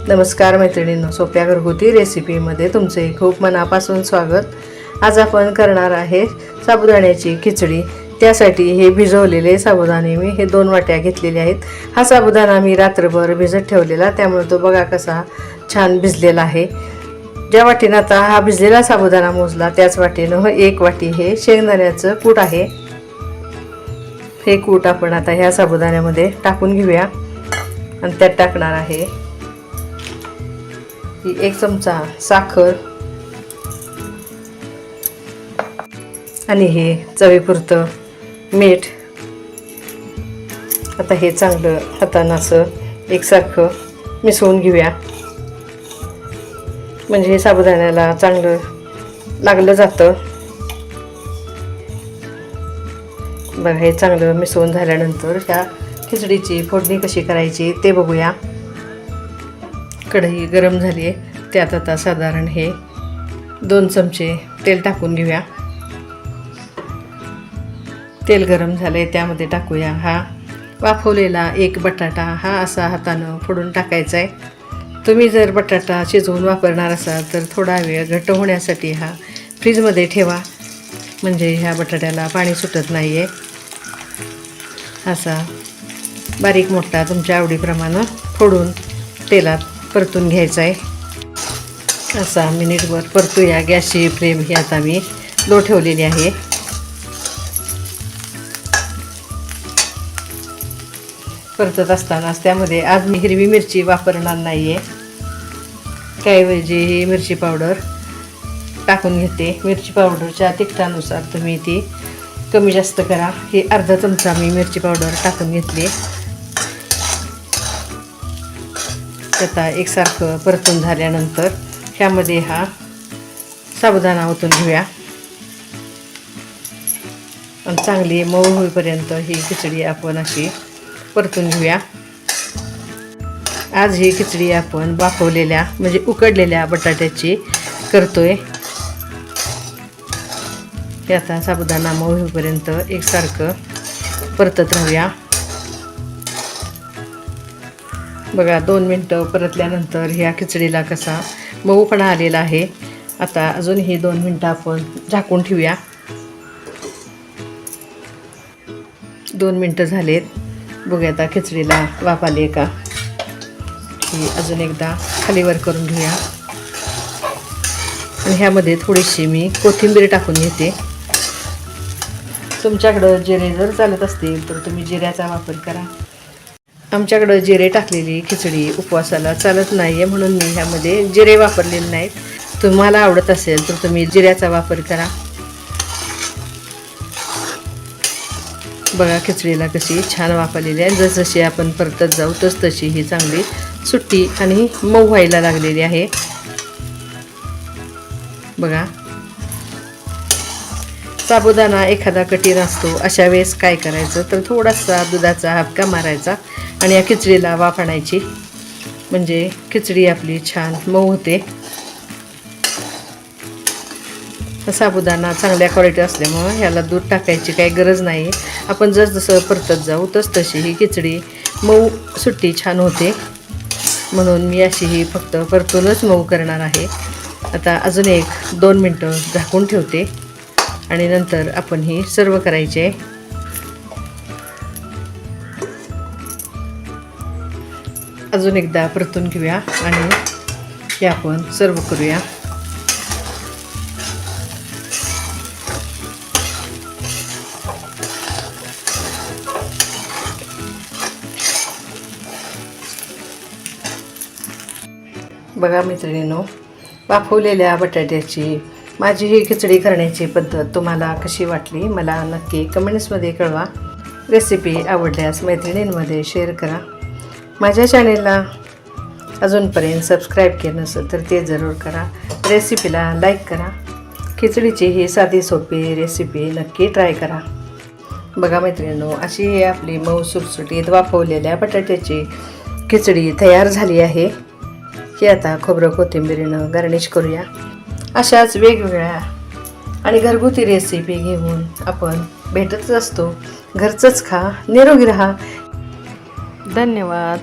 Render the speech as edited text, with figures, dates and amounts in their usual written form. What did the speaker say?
नमस्कार मैत्रिणींनो, सोप्या घरगुती रेसिपीमध्ये तुमचे खूप मनापासून स्वागत. आज आपण करणार आहे साबुदाण्याची खिचडी. त्यासाठी हे भिजवलेले साबुदाणे मी 2 वाट्या घेतलेले आहेत. हा साबुदाणा मी रात्रभर भिजत ठेवलेला, त्यामुळे तो बघा कसा छान भिजलेला आहे. ज्या वाटीनं आता हा भिजलेला साबुदाणा मोजला त्याच वाटीनं 1 वाटी हे शेंगदाण्याचं कूट आहे. हे कूट आपण आता ह्या साबुदाण्यामध्ये टाकून घेऊया आणि त्यात टाकणार आहे 1 चमचा साखर आणि हे चवीपुरतं मीठ. आता हे चांगलं हातानं असं एकसारखं मिसळून घेऊया, म्हणजे हे साबुदाण्याला चांगलं लागलं जातं. बघा, हे चांगलं मिसळून झाल्यानंतर ह्या खिचडीची फोडणी कशी करायची ते बघूया. कढई गरम झाली आहे, त्यात आता साधारण हे 2 चमचे तेल टाकून घेऊया. तेल गरम झाले, त्यामध्ये टाकूया हा वाफवलेला 1 बटाटा. हा असा हातानं फोडून टाकायचा आहे. तुम्ही जर बटाटा शिजवून वापरणार असाल तर थोडा वेळ घट्ट होण्यासाठी हा फ्रीजमध्ये ठेवा, म्हणजे ह्या बटाट्याला पाणी सुटत नाही आहे. असा बारीक मोठा तुमच्या आवडीप्रमाणे फोडून तेलात परतून घ्यायचा आहे. असा मिनिटभर परतूया. गॅसची फ्लेम ही आता मी लो ठेवलेली आहे. परतत असतानाच त्यामध्ये आज मी हिरवी मिरची वापरणार नाही आहे, त्याऐवजी ही मिरची पावडर टाकून घेते. मिरची पावडरच्या तिखटानुसार तुम्ही ती कमी जास्त करा. ही अर्धा चमचा मी मिरची पावडर टाकून घेतली. आता एकसारखं परतून झाल्यानंतर ह्यामध्ये हा साबुदाणा ओतून घेऊया आणि चांगली मऊ होईपर्यंत ही खिचडी आपण अशी परतून घेऊया. आज ही खिचडी आपण वाफवलेल्या म्हणजे उकडलेल्या बटाट्याची करतोय. हे आता साबुदाणा मऊ होईपर्यंत एकसारखं परतत राहूया. बघा, 2 मिनटं परतल्यानंतर ह्या खिचडीला कसा मऊपणा आलेला आहे. आता अजून ही 2 मिनटं आपण झाकून ठेवूया. 2 मिनटं झालेत. बघूया आता खिचडीला वाफ आली आहे का. ही अजून एकदा खालीवर करून घेऊया आणि ह्यामध्ये थोडीशी मी कोथिंबीर टाकून घेते. तुमच्याकडं जिरे जर चालत असतील तर तुम्ही जिऱ्याचा वापर करा. आमच्याकडं जिरे टाकलेली खिचडी उपवासाला चालत नाही आहे, म्हणून मी ह्यामध्ये जिरे वापरलेले नाहीत. तुम्हाला आवडत असेल तर तुम्ही जिऱ्याचा वापर करा. बघा, खिचडीला कशी छान वाफ आलेली आहे. जसजशी आपण परतत जाऊ तशी ही चांगली सुट्टी आणि मऊ व्हायला लागलेली आहे. बघा, साबुदाणा एखादा कठीण असतो, अशा वेळेस काय करायचं तर थोडासा दुधाचा हापका मारायचा आणि या खिचडीला वाफ आणायची, म्हणजे खिचडी आपली छान मऊ होते. साबुदाणा चांगल्या क्वालिटी असल्यामुळं ह्याला दूध टाकायची काही गरज नाही. आपण जसं परतत जाऊ तशी ही खिचडी मऊ सुट्टी छान होते, म्हणून मी अशी ही फक्त परतूनच मऊ करणार आहे. आता अजून 1-2 मिनटं झाकून ठेवते आणि नंतर आपण ही सर्व करायचे. अजून एकदा परतून घेऊया आणि हे आपण सर्व करूया. बघा मैत्रिणींनो, वाफवलेल्या बटाट्याची माझी ही खिचडी करण्याची पद्धत तुम्हाला कशी वाटली मला नक्की कमेंट्समध्ये कळवा. रेसिपी आवडल्यास मैत्रिणींमध्ये शेअर करा. माझ्या चॅनेलला अजूनपर्यंत सबस्क्राईब केलं नसेल तर ते जरूर करा. रेसिपीला लाईक करा. खिचडीची ही साधी सोपी रेसिपी नक्की ट्राय करा. बघा मैत्रिणींनो, अशी ही आपली मऊ सुटसुटीत वाफवलेल्या बटाट्याची खिचडी तयार झाली आहे. ही आता खोबरं कोथिंबीरीनं गार्निश करूया. अशाच वेगवेगळ्या आणि घरगुती रेसिपी घेऊन आपण भेटतच असतो. घरचंच खा, निरोगी राहा. धन्यवाद.